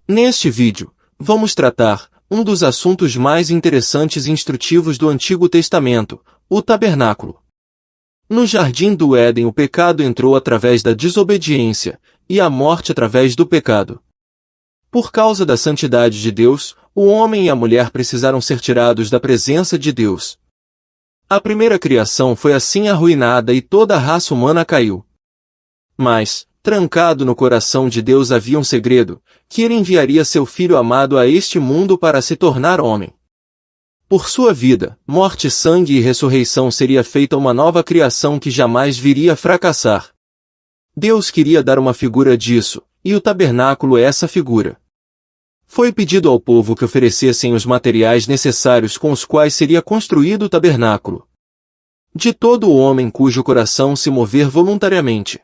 Neste vídeo, vamos tratar um dos assuntos mais interessantes e instrutivos do Antigo Testamento, o tabernáculo. No jardim do Éden, o pecado entrou através da desobediência, e a morte através do pecado. Por causa da santidade de Deus, o homem e a mulher precisaram ser tirados da presença de Deus. A primeira criação foi assim arruinada e toda a raça humana caiu. Mas, trancado no coração de Deus havia um segredo, que ele enviaria seu Filho amado a este mundo para se tornar homem. Por sua vida, morte, sangue e ressurreição seria feita uma nova criação que jamais viria a fracassar. Deus queria dar uma figura disso, e o tabernáculo é essa figura. Foi pedido ao povo que oferecessem os materiais necessários com os quais seria construído o tabernáculo. De todo o homem cujo coração se mover voluntariamente.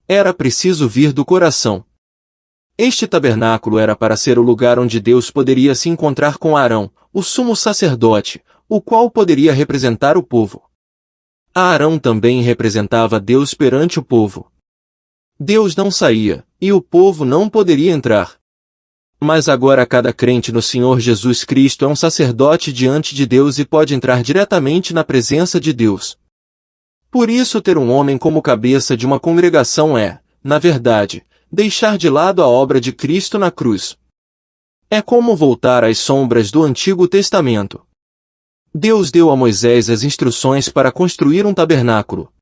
Era preciso vir do coração. Este tabernáculo era para ser o lugar onde Deus poderia se encontrar com Arão, o sumo sacerdote, o qual poderia representar o povo. Arão também representava Deus perante o povo. Deus não saía, e o povo não poderia entrar. Mas agora cada crente no Senhor Jesus Cristo é um sacerdote diante de Deus e pode entrar diretamente na presença de Deus. Por isso ter um homem como cabeça de uma congregação é, na verdade, deixar de lado a obra de Cristo na cruz. É como voltar às sombras do Antigo Testamento. Deus deu a Moisés as instruções para construir um tabernáculo.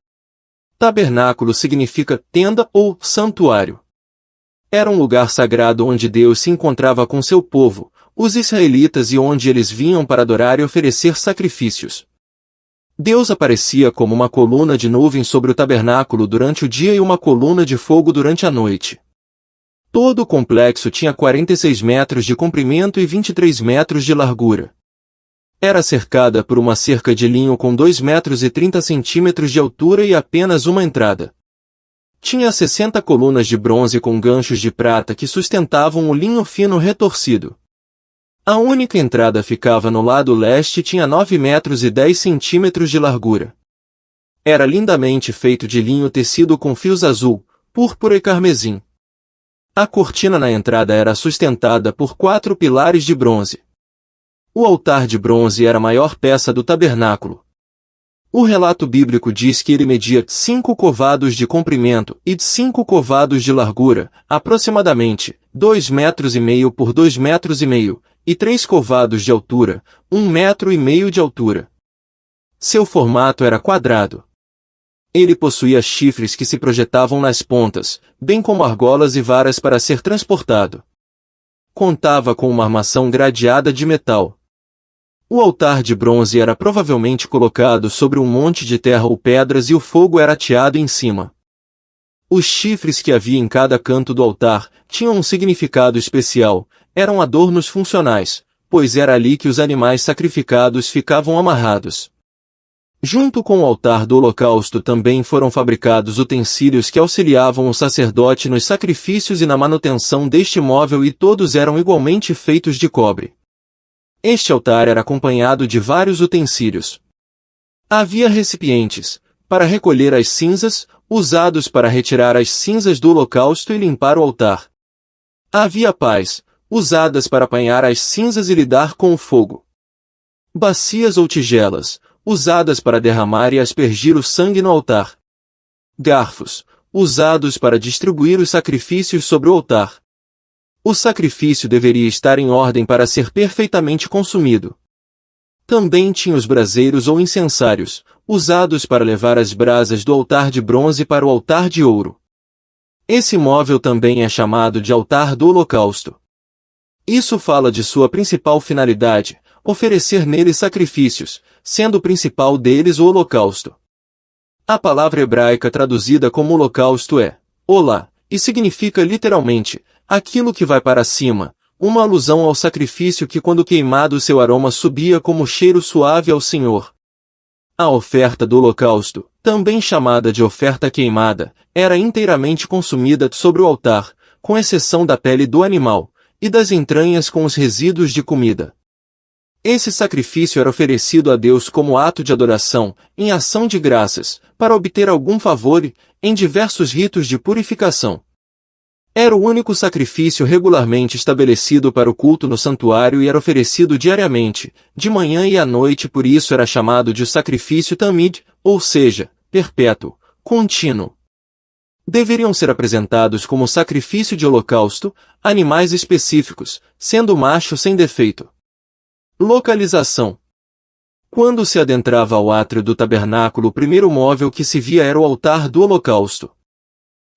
Tabernáculo significa tenda ou santuário. Era um lugar sagrado onde Deus se encontrava com seu povo, os israelitas, e onde eles vinham para adorar e oferecer sacrifícios. Deus aparecia como uma coluna de nuvem sobre o tabernáculo durante o dia e uma coluna de fogo durante a noite. Todo o complexo tinha 46 metros de comprimento e 23 metros de largura. Era cercada por uma cerca de linho com 2 metros e 30 centímetros de altura e apenas uma entrada. Tinha 60 colunas de bronze com ganchos de prata que sustentavam o linho fino retorcido. A única entrada ficava no lado leste e tinha 9 metros e 10 centímetros de largura. Era lindamente feito de linho tecido com fios azul, púrpura e carmesim. A cortina na entrada era sustentada por 4 pilares de bronze. O altar de bronze era a maior peça do tabernáculo. O relato bíblico diz que ele media 5 covados de comprimento e 5 covados de largura, aproximadamente 2,5 metros por 2,5 metros, e 3 covados de altura, 1,5 metro de altura. Seu formato era quadrado. Ele possuía chifres que se projetavam nas pontas, bem como argolas e varas para ser transportado. Contava com uma armação gradeada de metal. O altar de bronze era provavelmente colocado sobre um monte de terra ou pedras e o fogo era ateado em cima. Os chifres que havia em cada canto do altar tinham um significado especial, eram adornos funcionais, pois era ali que os animais sacrificados ficavam amarrados. Junto com o altar do holocausto também foram fabricados utensílios que auxiliavam o sacerdote nos sacrifícios e na manutenção deste móvel, e todos eram igualmente feitos de cobre. Este altar era acompanhado de vários utensílios. Havia recipientes para recolher as cinzas, usados para retirar as cinzas do holocausto e limpar o altar. Havia pás, usadas para apanhar as cinzas e lidar com o fogo. Bacias ou tigelas, usadas para derramar e aspergir o sangue no altar. Garfos, usados para distribuir os sacrifícios sobre o altar. O sacrifício deveria estar em ordem para ser perfeitamente consumido. Também tinha os braseiros ou incensários, usados para levar as brasas do altar de bronze para o altar de ouro. Esse móvel também é chamado de altar do holocausto. Isso fala de sua principal finalidade, oferecer nele sacrifícios, sendo o principal deles o holocausto. A palavra hebraica traduzida como holocausto é olá, e significa literalmente aquilo que vai para cima, uma alusão ao sacrifício que, quando queimado, seu aroma subia como cheiro suave ao Senhor. A oferta do holocausto, também chamada de oferta queimada, era inteiramente consumida sobre o altar, com exceção da pele do animal, e das entranhas com os resíduos de comida. Esse sacrifício era oferecido a Deus como ato de adoração, em ação de graças, para obter algum favor e, em diversos ritos de purificação. Era o único sacrifício regularmente estabelecido para o culto no santuário e era oferecido diariamente, de manhã e à noite, por isso era chamado de sacrifício tamid, ou seja, perpétuo, contínuo. Deveriam ser apresentados como sacrifício de holocausto, animais específicos, sendo o macho sem defeito. Localização. Quando se adentrava ao átrio do tabernáculo, o primeiro móvel que se via era o altar do holocausto.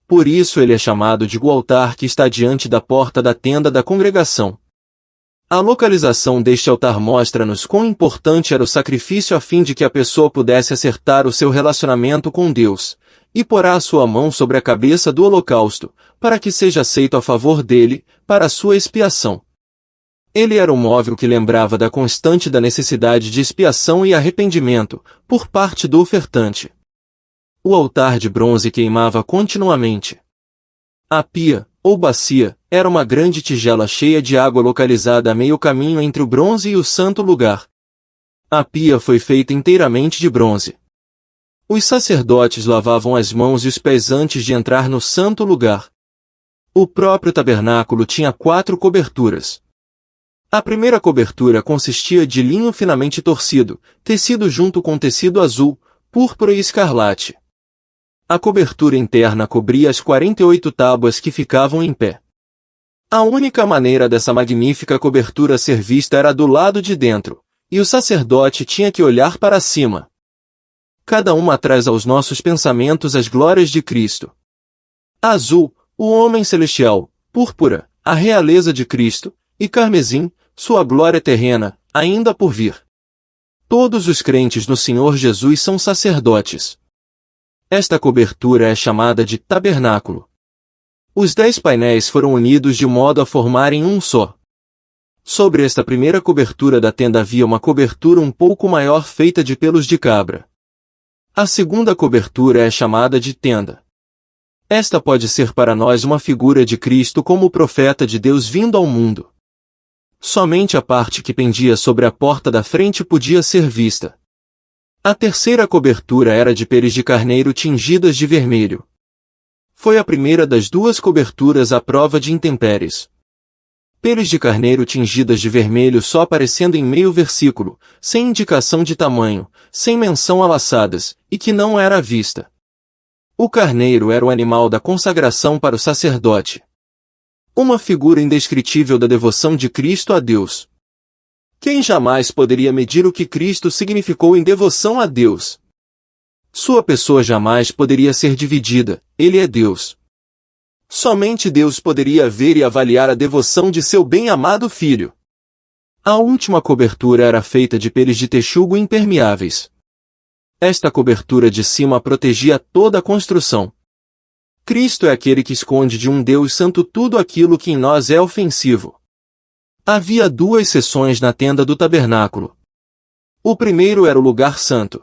Por isso ele é chamado de o altar que está diante da porta da tenda da congregação. A localização deste altar mostra-nos quão importante era o sacrifício a fim de que a pessoa pudesse acertar o seu relacionamento com Deus, e porá a sua mão sobre a cabeça do holocausto, para que seja aceito a favor dele, para a sua expiação. Ele era um móvel que lembrava da constante da necessidade de expiação e arrependimento, por parte do ofertante. O altar de bronze queimava continuamente. A pia, ou bacia, era uma grande tigela cheia de água localizada a meio caminho entre o bronze e o santo lugar. A pia foi feita inteiramente de bronze. Os sacerdotes lavavam as mãos e os pés antes de entrar no santo lugar. O próprio tabernáculo tinha 4 coberturas. A primeira cobertura consistia de linho finamente torcido, tecido junto com tecido azul, púrpura e escarlate. A cobertura interna cobria as 48 tábuas que ficavam em pé. A única maneira dessa magnífica cobertura ser vista era do lado de dentro, e o sacerdote tinha que olhar para cima. Cada uma traz aos nossos pensamentos as glórias de Cristo. Azul, o homem celestial; púrpura, a realeza de Cristo; e carmesim, sua glória terrena, ainda por vir. Todos os crentes no Senhor Jesus são sacerdotes. Esta cobertura é chamada de tabernáculo. Os 10 painéis foram unidos de modo a formarem um só. Sobre esta primeira cobertura da tenda havia uma cobertura um pouco maior feita de pelos de cabra. A segunda cobertura é chamada de tenda. Esta pode ser para nós uma figura de Cristo como o profeta de Deus vindo ao mundo. Somente a parte que pendia sobre a porta da frente podia ser vista. A terceira cobertura era de peles de carneiro tingidas de vermelho. Foi a primeira das 2 coberturas à prova de intempéries. Peles de carneiro tingidas de vermelho só aparecendo em meio versículo, sem indicação de tamanho, sem menção a laçadas, e que não era à vista. O carneiro era o animal da consagração para o sacerdote. Uma figura indescritível da devoção de Cristo a Deus. Quem jamais poderia medir o que Cristo significou em devoção a Deus? Sua pessoa jamais poderia ser dividida, ele é Deus. Somente Deus poderia ver e avaliar a devoção de seu bem-amado Filho. A última cobertura era feita de peles de texugo impermeáveis. Esta cobertura de cima protegia toda a construção. Cristo é aquele que esconde de um Deus santo tudo aquilo que em nós é ofensivo. Havia 2 seções na tenda do tabernáculo. O primeiro era o lugar santo.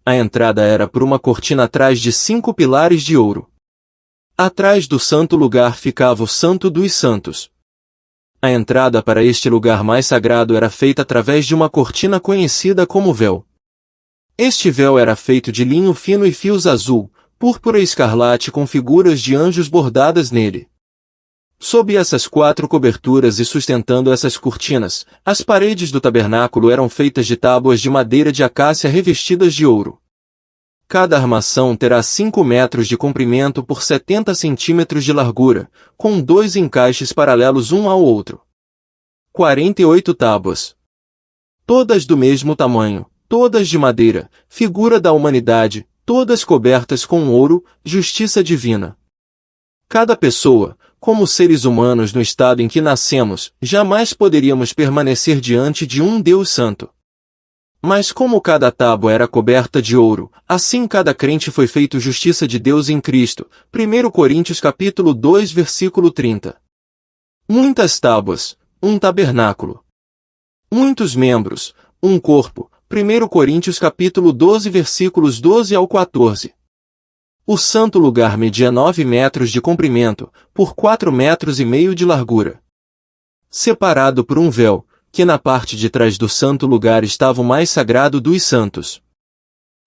A entrada era por uma cortina atrás de 5 pilares de ouro. Atrás do santo lugar ficava o Santo dos Santos. A entrada para este lugar mais sagrado era feita através de uma cortina conhecida como véu. Este véu era feito de linho fino e fios azul, púrpura e escarlate com figuras de anjos bordadas nele. Sob essas 4 coberturas e sustentando essas cortinas, as paredes do tabernáculo eram feitas de tábuas de madeira de acácia revestidas de ouro. Cada armação terá 5 metros de comprimento por 70 centímetros de largura, com 2 encaixes paralelos um ao outro. 48 tábuas. Todas do mesmo tamanho, todas de madeira, figura da humanidade, todas cobertas com ouro, justiça divina. Cada pessoa, como seres humanos no estado em que nascemos, jamais poderíamos permanecer diante de um Deus santo. Mas como cada tábua era coberta de ouro, assim cada crente foi feito justiça de Deus em Cristo. 1 Coríntios capítulo 2 versículo 30. Muitas tábuas, um tabernáculo. Muitos membros, um corpo, 1 Coríntios capítulo 12 versículos 12 ao 14. O santo lugar media 9 metros de comprimento, por 4 metros e meio de largura. Separado por um véu, que na parte de trás do santo lugar estava o mais sagrado dos santos.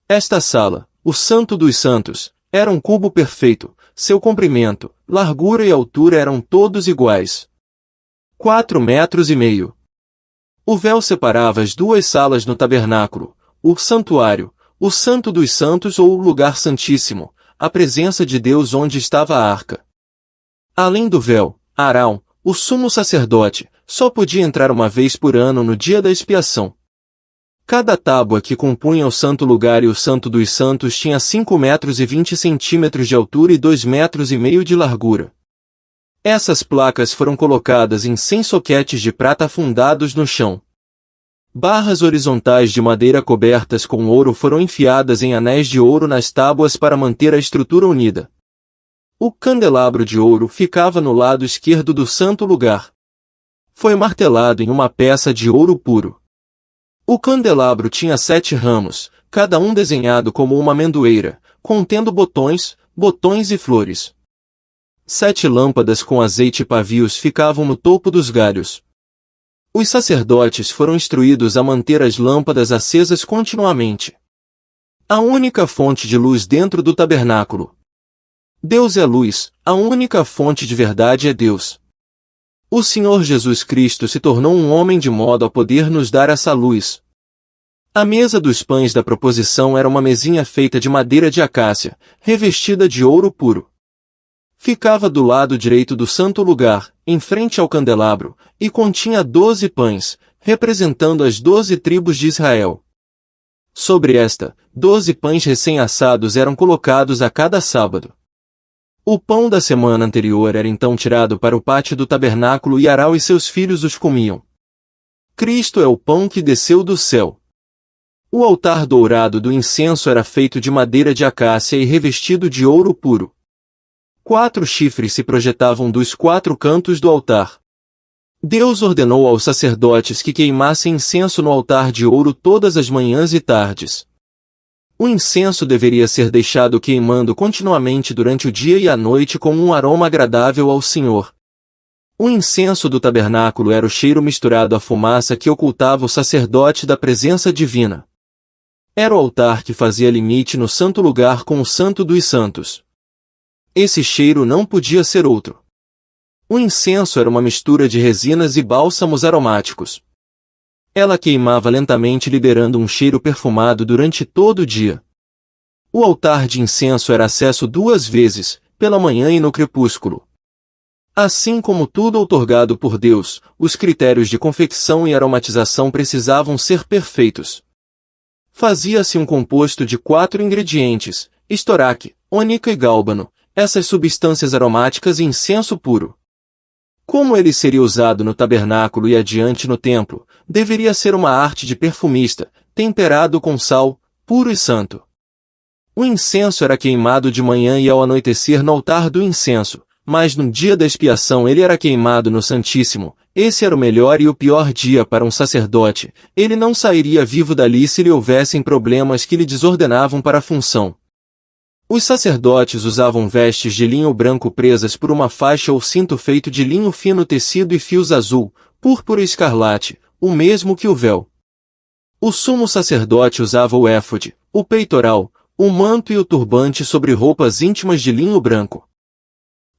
Esta sala, o Santo dos Santos, era um cubo perfeito, seu comprimento, largura e altura eram todos iguais. 4 metros e meio. O véu separava as duas salas no tabernáculo, o santuário, o Santo dos Santos ou o lugar santíssimo, a presença de Deus onde estava a arca. Além do véu, Arão, o sumo sacerdote, só podia entrar uma vez por ano no dia da expiação. Cada tábua que compunha o santo lugar e o Santo dos Santos tinha 5 metros e 20 centímetros de altura e 2 metros e meio de largura. Essas placas foram colocadas em 100 soquetes de prata afundados no chão. Barras horizontais de madeira cobertas com ouro foram enfiadas em anéis de ouro nas tábuas para manter a estrutura unida. O candelabro de ouro ficava no lado esquerdo do santo lugar. Foi martelado em uma peça de ouro puro. O candelabro tinha 7 ramos, cada um desenhado como uma amendoeira, contendo botões e flores. 7 lâmpadas com azeite e pavios ficavam no topo dos galhos. Os sacerdotes foram instruídos a manter as lâmpadas acesas continuamente. A única fonte de luz dentro do tabernáculo. Deus é luz, a única fonte de verdade é Deus. O Senhor Jesus Cristo se tornou um homem de modo a poder nos dar essa luz. A mesa dos pães da proposição era uma mesinha feita de madeira de acácia, revestida de ouro puro. Ficava do lado direito do santo lugar, em frente ao candelabro, e continha 12 pães, representando as 12 tribos de Israel. Sobre esta, 12 pães recém-assados eram colocados a cada sábado. O pão da semana anterior era então tirado para o pátio do tabernáculo e Arão e seus filhos os comiam. Cristo é o pão que desceu do céu. O altar dourado do incenso era feito de madeira de acácia e revestido de ouro puro. 4 chifres se projetavam dos 4 cantos do altar. Deus ordenou aos sacerdotes que queimassem incenso no altar de ouro todas as manhãs e tardes. O incenso deveria ser deixado queimando continuamente durante o dia e a noite como um aroma agradável ao Senhor. O incenso do tabernáculo era o cheiro misturado à fumaça que ocultava o sacerdote da presença divina. Era o altar que fazia limite no santo lugar com o Santo dos Santos. Esse cheiro não podia ser outro. O incenso era uma mistura de resinas e bálsamos aromáticos. Ela queimava lentamente liberando um cheiro perfumado durante todo o dia. O altar de incenso era acesso 2 vezes, pela manhã e no crepúsculo. Assim como tudo outorgado por Deus, os critérios de confecção e aromatização precisavam ser perfeitos. Fazia-se um composto de 4 ingredientes, estoraque, ônica e gálbano, essas substâncias aromáticas e incenso puro. Como ele seria usado no tabernáculo e adiante no templo, deveria ser uma arte de perfumista, temperado com sal, puro e santo. O incenso era queimado de manhã e ao anoitecer no altar do incenso, mas no dia da expiação ele era queimado no Santíssimo. Esse era o melhor e o pior dia para um sacerdote, ele não sairia vivo dali se lhe houvessem problemas que lhe desordenavam para a função. Os sacerdotes usavam vestes de linho branco presas por uma faixa ou cinto feito de linho fino tecido e fios azul, púrpura e escarlate, o mesmo que o véu. O sumo sacerdote usava o éfode, o peitoral, o manto e o turbante sobre roupas íntimas de linho branco.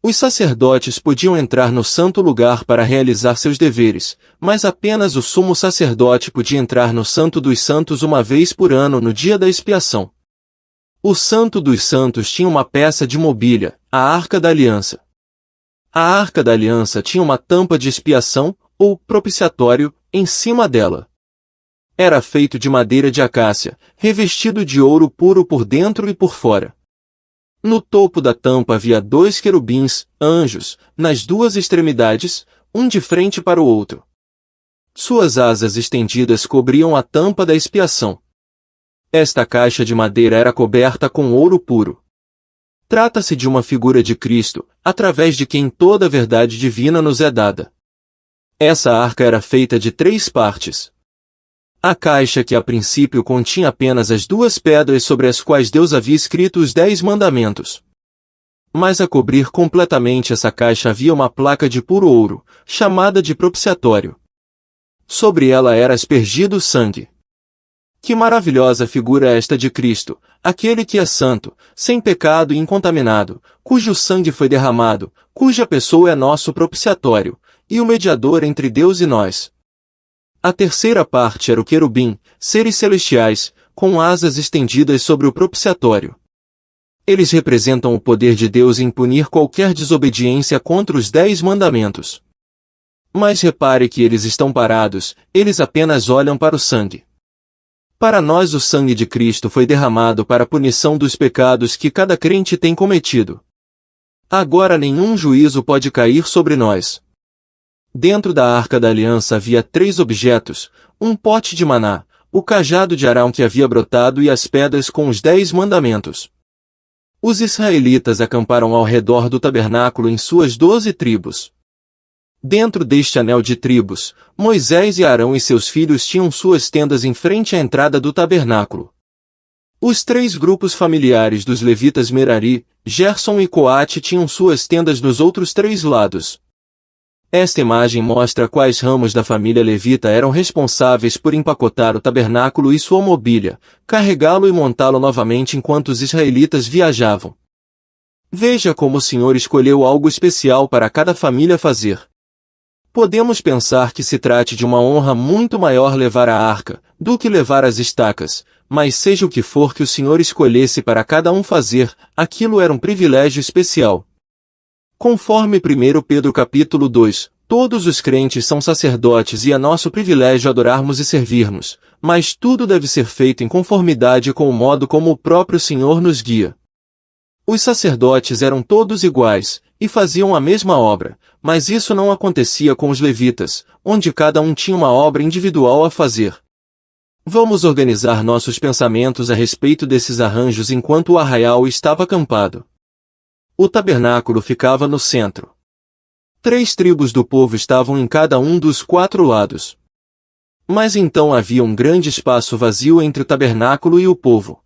Os sacerdotes podiam entrar no santo lugar para realizar seus deveres, mas apenas o sumo sacerdote podia entrar no Santo dos Santos uma vez por ano no dia da expiação. O Santo dos Santos tinha uma peça de mobília, a Arca da Aliança. A Arca da Aliança tinha uma tampa de expiação, ou propiciatório, em cima dela. Era feito de madeira de acácia, revestido de ouro puro por dentro e por fora. No topo da tampa havia 2 querubins, anjos, nas 2 extremidades, um de frente para o outro. Suas asas estendidas cobriam a tampa da expiação. Esta caixa de madeira era coberta com ouro puro. Trata-se de uma figura de Cristo, através de quem toda a verdade divina nos é dada. Essa arca era feita de 3 partes. A caixa que a princípio continha apenas as 2 pedras sobre as quais Deus havia escrito os 10 mandamentos. Mas a cobrir completamente essa caixa havia uma placa de puro ouro, chamada de propiciatório. Sobre ela era aspergido sangue. Que maravilhosa figura esta de Cristo, aquele que é santo, sem pecado e incontaminado, cujo sangue foi derramado, cuja pessoa é nosso propiciatório, e o mediador entre Deus e nós. A terceira parte era o querubim, seres celestiais, com asas estendidas sobre o propiciatório. Eles representam o poder de Deus em punir qualquer desobediência contra os 10 mandamentos. Mas repare que eles estão parados, eles apenas olham para o sangue. Para nós o sangue de Cristo foi derramado para a punição dos pecados que cada crente tem cometido. Agora nenhum juízo pode cair sobre nós. Dentro da Arca da Aliança havia 3 objetos, um pote de maná, o cajado de Arão que havia brotado e as pedras com os 10 mandamentos. Os israelitas acamparam ao redor do tabernáculo em suas 12 tribos. Dentro deste anel de tribos, Moisés e Arão e seus filhos tinham suas tendas em frente à entrada do tabernáculo. Os 3 grupos familiares dos levitas Merari, Gerson e Coate tinham suas tendas nos outros 3 lados. Esta imagem mostra quais ramos da família levita eram responsáveis por empacotar o tabernáculo e sua mobília, carregá-lo e montá-lo novamente enquanto os israelitas viajavam. Veja como o Senhor escolheu algo especial para cada família fazer. Podemos pensar que se trate de uma honra muito maior levar a arca, do que levar as estacas, mas seja o que for que o Senhor escolhesse para cada um fazer, aquilo era um privilégio especial. Conforme 1 Pedro capítulo 2, todos os crentes são sacerdotes e é nosso privilégio adorarmos e servirmos, mas tudo deve ser feito em conformidade com o modo como o próprio Senhor nos guia. Os sacerdotes eram todos iguais, e faziam a mesma obra, mas isso não acontecia com os levitas, onde cada um tinha uma obra individual a fazer. Vamos organizar nossos pensamentos a respeito desses arranjos enquanto o arraial estava acampado. O tabernáculo ficava no centro. 3 tribos do povo estavam em cada um dos 4 lados. Mas então havia um grande espaço vazio entre o tabernáculo e o povo.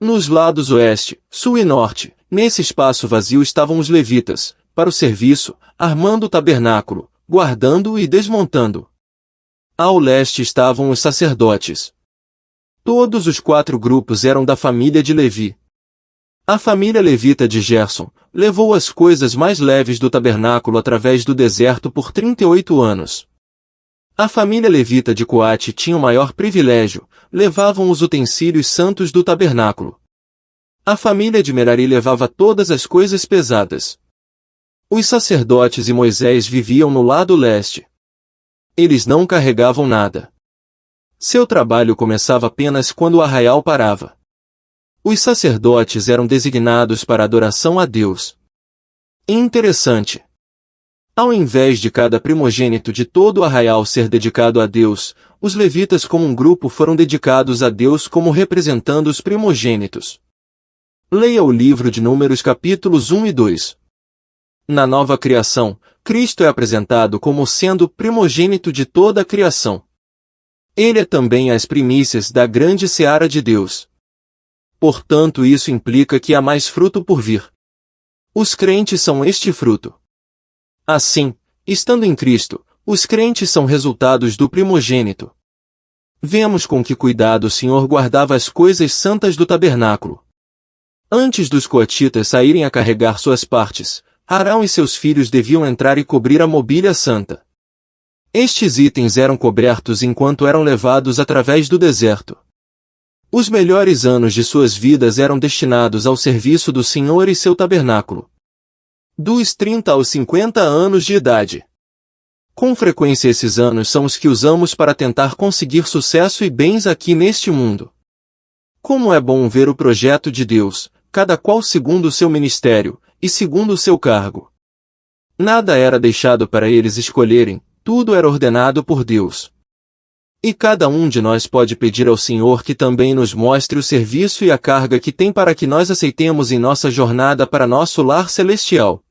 Nos lados oeste, sul e norte, nesse espaço vazio estavam os levitas, para o serviço, armando o tabernáculo, guardando-o e desmontando. Ao leste estavam os sacerdotes. Todos os 4 grupos eram da família de Levi. A família levita de Gerson levou as coisas mais leves do tabernáculo através do deserto por 38 anos. A família levita de Coate tinha o maior privilégio, levavam os utensílios santos do tabernáculo. A família de Merari levava todas as coisas pesadas. Os sacerdotes e Moisés viviam no lado leste. Eles não carregavam nada. Seu trabalho começava apenas quando o arraial parava. Os sacerdotes eram designados para adoração a Deus. Interessante. Ao invés de cada primogênito de todo o arraial ser dedicado a Deus, os levitas como um grupo foram dedicados a Deus como representando os primogênitos. Leia o livro de Números capítulos 1 e 2. Na nova criação, Cristo é apresentado como sendo primogênito de toda a criação. Ele é também as primícias da grande seara de Deus. Portanto, isso implica que há mais fruto por vir. Os crentes são este fruto. Assim, estando em Cristo, os crentes são resultados do primogênito. Vemos com que cuidado o Senhor guardava as coisas santas do tabernáculo. Antes dos coatitas saírem a carregar suas partes, Arão e seus filhos deviam entrar e cobrir a mobília santa. Estes itens eram cobertos enquanto eram levados através do deserto. Os melhores anos de suas vidas eram destinados ao serviço do Senhor e seu tabernáculo. Dos 30 aos 50 anos de idade. Com frequência esses anos são os que usamos para tentar conseguir sucesso e bens aqui neste mundo. Como é bom ver o projeto de Deus, cada qual segundo o seu ministério, e segundo o seu cargo. Nada era deixado para eles escolherem, tudo era ordenado por Deus. E cada um de nós pode pedir ao Senhor que também nos mostre o serviço e a carga que tem para que nós aceitemos em nossa jornada para nosso lar celestial.